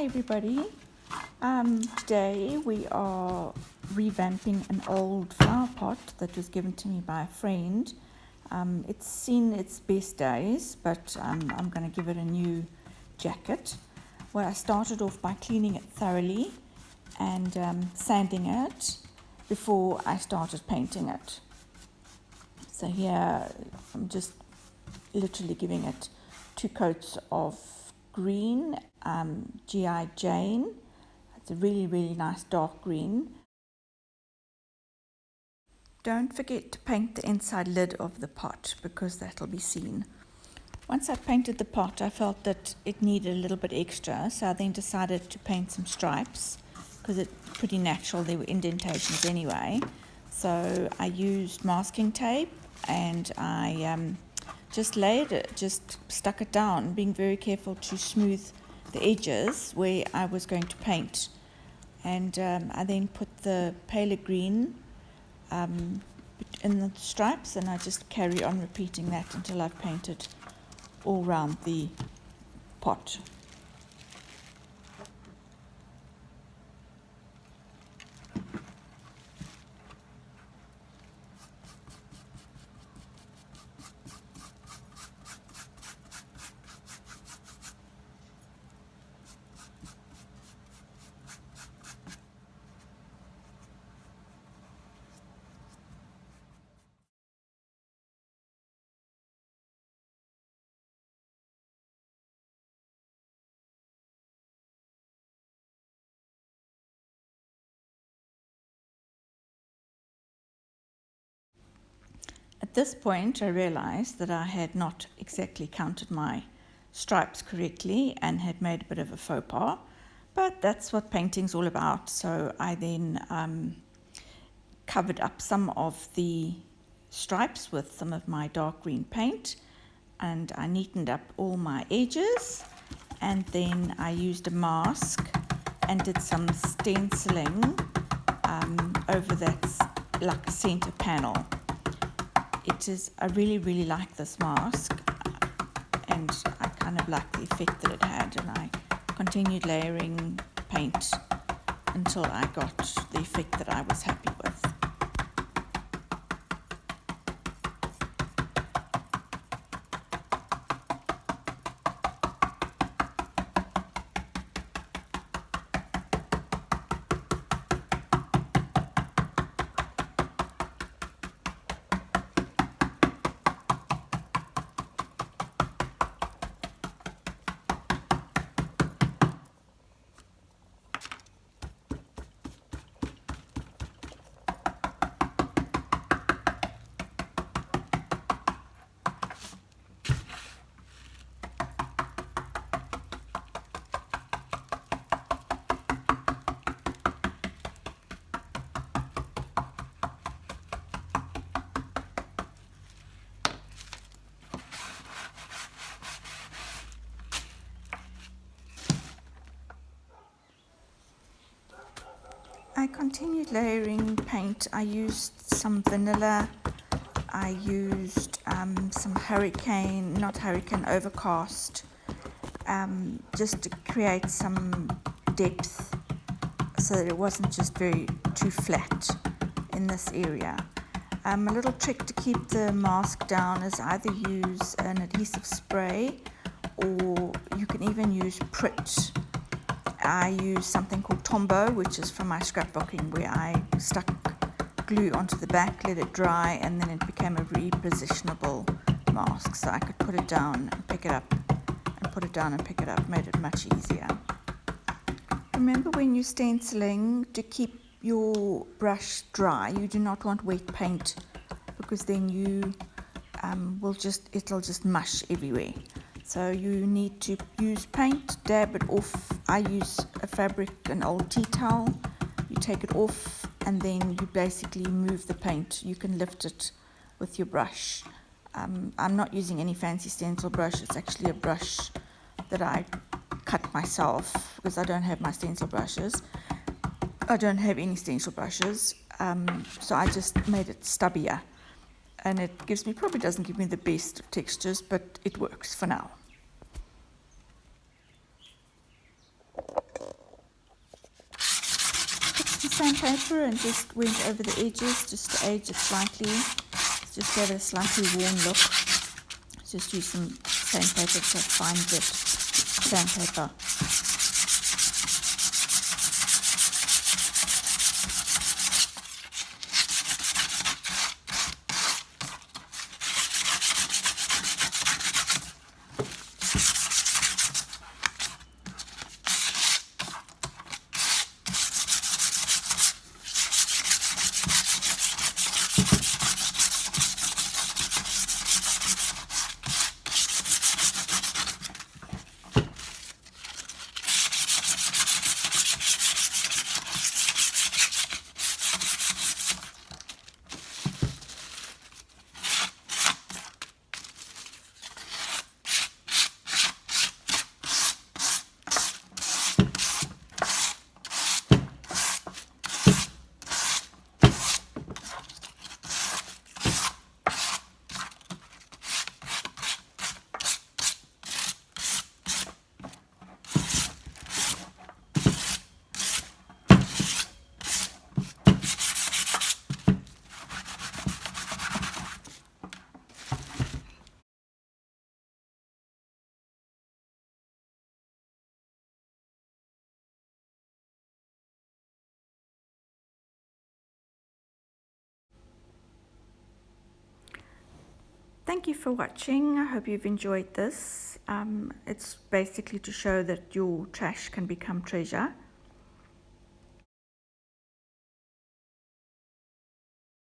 everybody. Today we are revamping an old flower pot that was given to me by a friend. It's seen its best days, but I'm going to give it a new jacket. Well, I started off by cleaning it thoroughly and sanding it before I started painting it. So here I'm just literally giving it 2 coats of green, G.I. Jane. It's a really, really nice dark green. Don't forget to paint the inside lid of the pot because that'll be seen. Once I painted the pot, I felt that it needed a little bit extra, so I then decided to paint some stripes because it's pretty natural. There were indentations anyway. So I used masking tape and I just laid it, just stuck it down, being very careful to smooth the edges where I was going to paint. And I then put the paler green in the stripes, and I just carry on repeating that until I've painted all round the pot. At this point, I realized that I had not exactly counted my stripes correctly and had made a bit of a faux pas, but that's what painting's all about. So I then covered up some of the stripes with some of my dark green paint, and I neatened up all my edges, and then I used a mask and did some stenciling over that, like a center panel. I really, really like this mask, and I kind of like the effect that it had, and I continued layering paint until I got the effect that I was happy with. I continued layering paint. I used some vanilla. I used some not hurricane, overcast, just to create some depth so that it wasn't just too flat in this area. A little trick to keep the mask down is either use an adhesive spray, or you can even use Pritt. I use something called Tombow, which is from my scrapbooking, where I stuck glue onto the back, let it dry, and then it became a repositionable mask. So I could put it down and pick it up, and put it down and pick it up, made it much easier. Remember, when you're stenciling, to keep your brush dry. You do not want wet paint, because then it'll just mush everywhere. So you need to use paint, dab it off. I use an old tea towel. You take it off, and then you basically move the paint. You can lift it with your brush. I'm not using any fancy stencil brush. It's actually a brush that I cut myself because I don't have my stencil brushes. I don't have any stencil brushes, so I just made it stubbier. And it probably doesn't give me the best of textures, but it works for now. sandpaper and just went over the edges just to age it slightly. Just gave it a slightly worn look. Just use some sandpaper, so fine grit sandpaper. Thank you for watching. I hope you've enjoyed this. It's basically to show that your trash can become treasure.